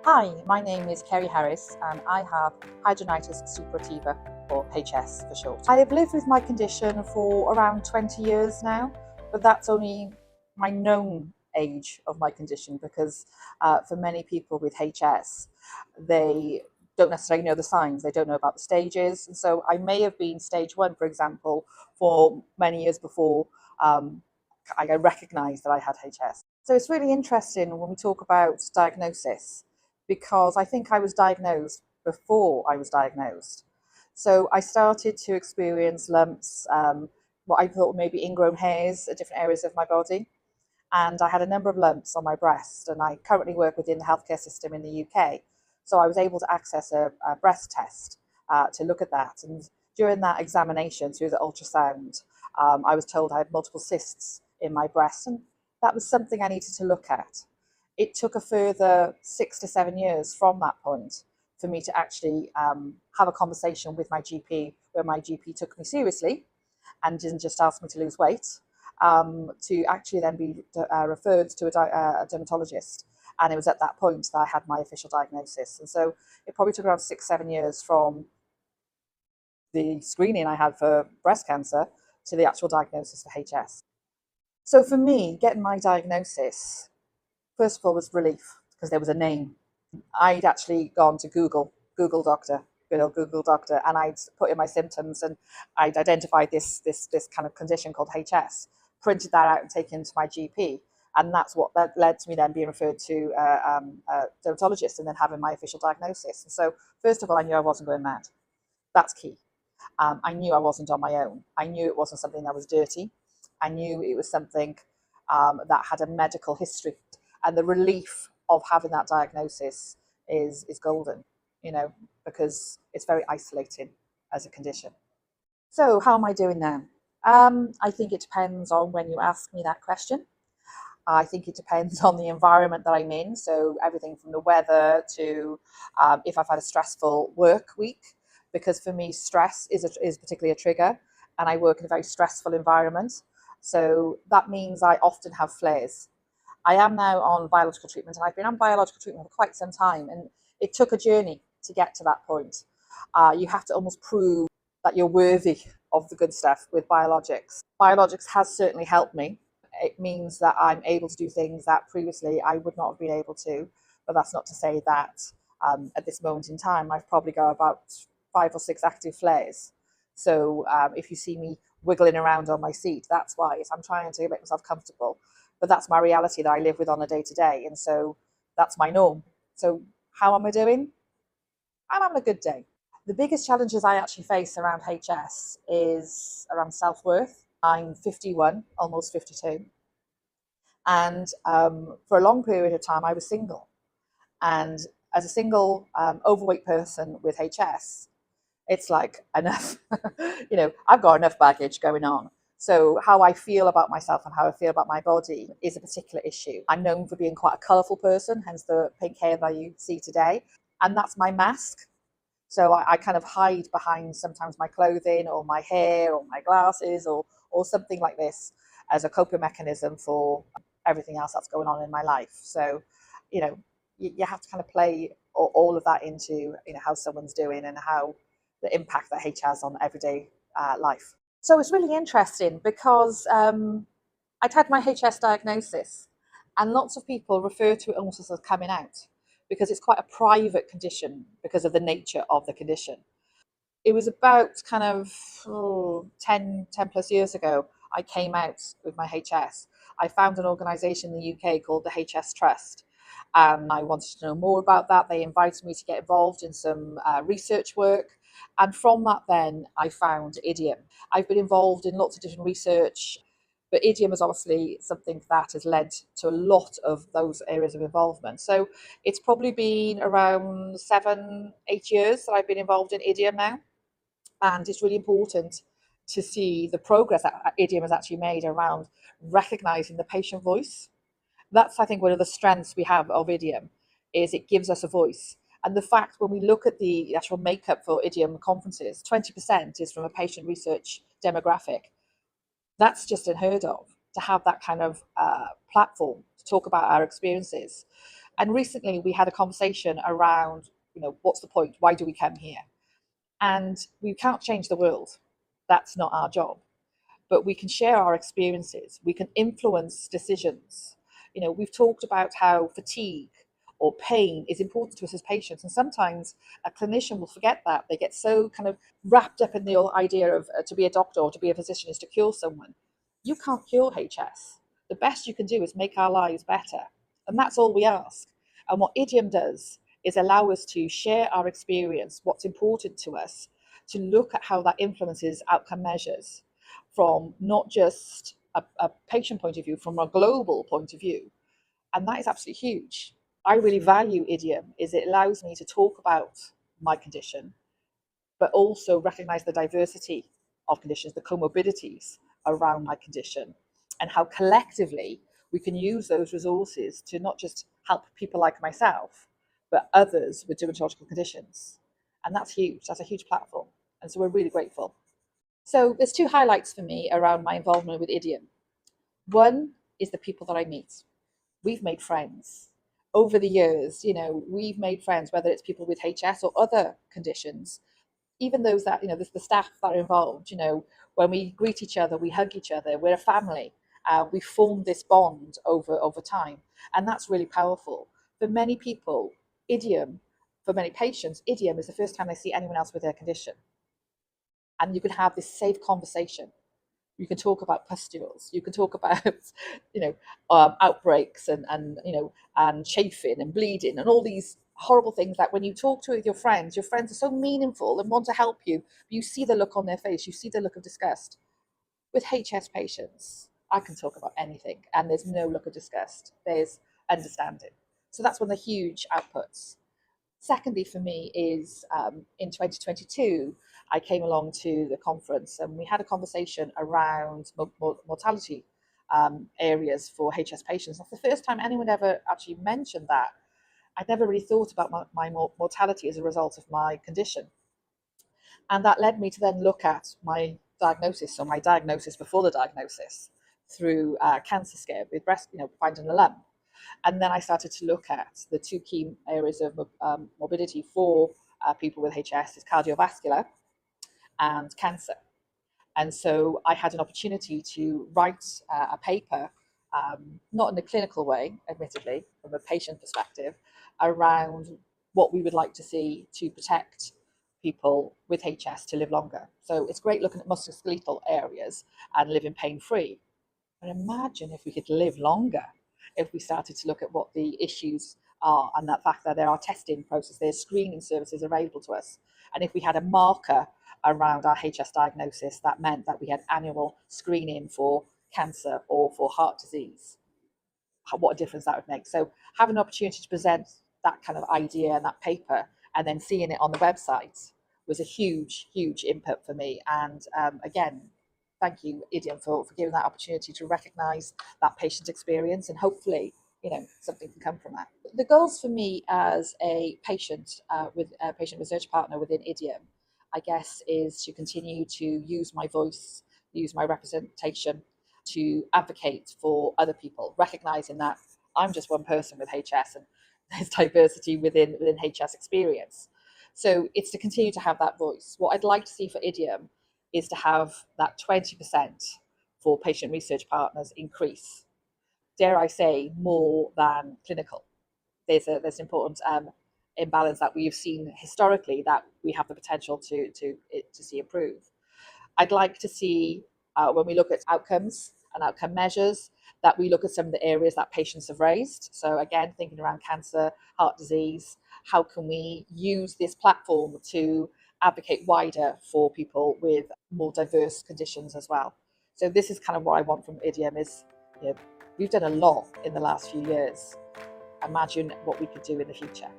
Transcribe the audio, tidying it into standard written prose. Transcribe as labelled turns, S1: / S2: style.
S1: Hi, my name is Ceri Harris and I have Hidradenitis Suppurativa, or HS for short. I have lived with my condition for around 20 years now, but that's only my known age of my condition because for many people with HS, they don't necessarily know the signs, they don't know about the stages. And so I may have been stage 1, for example, for many years before I recognised that I had HS. So it's really interesting when we talk about diagnosis, because I think I was diagnosed before I was diagnosed. So I started to experience lumps, what I thought maybe ingrown hairs at different areas of my body. And I had a number of lumps on my breast, and I currently work within the healthcare system in the UK. So I was able to access a breast test to look at that. And during that examination through the ultrasound, I was told I had multiple cysts in my breast, and that was something I needed to look at. It took a further 6 to 7 years from that point for me to actually have a conversation with my GP, where my GP took me seriously and didn't just ask me to lose weight, to actually then be referred to a dermatologist. And it was at that point that I had my official diagnosis. And so it probably took around 6, 7 years from the screening I had for breast cancer to the actual diagnosis for HS. So for me, getting my diagnosis, first of all, was relief because there was a name. I'd actually gone to Google Doctor, good old Google Doctor, and I'd put in my symptoms and I'd identified this kind of condition called HS, printed that out and taken it to my GP. And that led to me then being referred to a dermatologist and then having my official diagnosis. And so, first of all, I knew I wasn't going mad. That's key. I knew I wasn't on my own. I knew it wasn't something that was dirty. I knew it was something that had a medical history. And the relief of having that diagnosis is golden, because it's very isolating as a condition. So how am I doing now? I think it depends on when you ask me that question. I think it depends on the environment that I'm in. So everything from the weather to if I've had a stressful work week, because for me, stress is particularly a trigger, and I work in a very stressful environment. So that means I often have flares. I am now on biological treatment, and I've been on biological treatment for quite some time, and it took a journey to get to that point. You have to almost prove that you're worthy of the good stuff with biologics. Biologics has certainly helped me. It means that I'm able to do things that previously I would not have been able to, but that's not to say that at this moment in time, I've probably got about 5 or 6 active flares. So if you see me wiggling around on my seat, that's why. I'm trying to make myself comfortable. But that's my reality that I live with on a day-to-day. And so that's my norm. So how am I doing? I'm having a good day. The biggest challenges I actually face around HS is around self-worth. I'm 51, almost 52. And for a long period of time, I was single. And as a single overweight person with HS, it's like enough. I've got enough baggage going on. So how I feel about myself and how I feel about my body is a particular issue. I'm known for being quite a colourful person, hence the pink hair that you see today. And that's my mask. So I kind of hide behind sometimes my clothing or my hair or my glasses or something like this as a coping mechanism for everything else that's going on in my life. So, you have to kind of play all of that into, how someone's doing and how the impact that H has on everyday life. So it's really interesting because I'd had my HS diagnosis, and lots of people refer to it almost as coming out because it's quite a private condition because of the nature of the condition. It was about kind of 10 plus years ago, I came out with my HS. I found an organisation in the UK called the HS Trust, and I wanted to know more about that. They invited me to get involved in some research work. And from that, then I found IDEOM. I've been involved in lots of different research, but IDEOM is obviously something that has led to a lot of those areas of involvement. So it's probably been around 7, 8 years that I've been involved in IDEOM now. And it's really important to see the progress that IDEOM has actually made around recognising the patient voice. That's, I think, one of the strengths we have of IDEOM, is it gives us a voice. And the fact when we look at the actual makeup for IDEOM conferences, 20% is from a patient research demographic. That's just unheard of, to have that kind of platform to talk about our experiences. And recently we had a conversation around, what's the point? Why do we come here? And we can't change the world. That's not our job. But we can share our experiences. We can influence decisions. We've talked about how fatigue or pain is important to us as patients. And sometimes a clinician will forget that. They get so kind of wrapped up in the whole idea of to be a doctor or to be a physician is to cure someone. You can't cure HS. The best you can do is make our lives better. And that's all we ask. And what IDEOM does is allow us to share our experience, what's important to us, to look at how that influences outcome measures from not just a patient point of view, from a global point of view. And that is absolutely huge. I really value IDEOM is it allows me to talk about my condition, but also recognize the diversity of conditions, the comorbidities around my condition, and how collectively we can use those resources to not just help people like myself, but others with dermatological conditions. And that's huge. That's a huge platform. And so we're really grateful. So there's two highlights for me around my involvement with IDEOM. One is the people that I meet. We've made friends over the years. We've made friends, whether it's people with HS or other conditions, even those that, the staff that are involved. When we greet each other, we hug each other. We're a family. We form this bond over time, and that's really powerful. For many people, IDEOM, for many patients, IDEOM is the first time they see anyone else with their condition. And you can have this safe conversation. You can talk about pustules. You can talk about, outbreaks and chafing and bleeding and all these horrible things that when you talk to your friends are so meaningful and want to help you. You see the look on their face. You see the look of disgust. With HS patients, I can talk about anything, and there's no look of disgust. There's understanding. So that's one of the huge outputs. Secondly, for me, is in 2022, I came along to the conference and we had a conversation around mortality areas for HS patients. That's the first time anyone ever actually mentioned that. I'd never really thought about my mortality as a result of my condition. And that led me to then look at my diagnosis, or my diagnosis before the diagnosis, through cancer scare with breast, finding a lump. And then I started to look at the two key areas of morbidity for people with HS is cardiovascular and cancer. And so I had an opportunity to write a paper, not in a clinical way, admittedly, from a patient perspective, around what we would like to see to protect people with HS to live longer. So it's great looking at musculoskeletal areas and living pain-free. But imagine if we could live longer, if we started to look at what the issues are and that fact that there are testing processes, there's screening services available to us. And if we had a marker around our HS diagnosis, that meant that we had annual screening for cancer or for heart disease, what a difference that would make. So having an opportunity to present that kind of idea and that paper and then seeing it on the website was a huge, huge input for me. And again, thank you, IDEOM, for giving that opportunity to recognise that patient experience, and hopefully, something can come from that. The goals for me as a patient with a patient research partner within IDEOM, I guess, is to continue to use my voice, use my representation to advocate for other people, recognising that I'm just one person with HS and there's diversity within HS experience. So it's to continue to have that voice. What I'd like to see for IDEOM is to have that 20% for patient research partners increase. Dare I say, more than clinical. There's an important imbalance that we've seen historically that we have the potential to see improve. I'd like to see, when we look at outcomes and outcome measures, that we look at some of the areas that patients have raised. So again, thinking around cancer, heart disease, how can we use this platform to advocate wider for people with more diverse conditions as well. So this is kind of what I want from IDEOM is, we've done a lot in the last few years. Imagine what we could do in the future.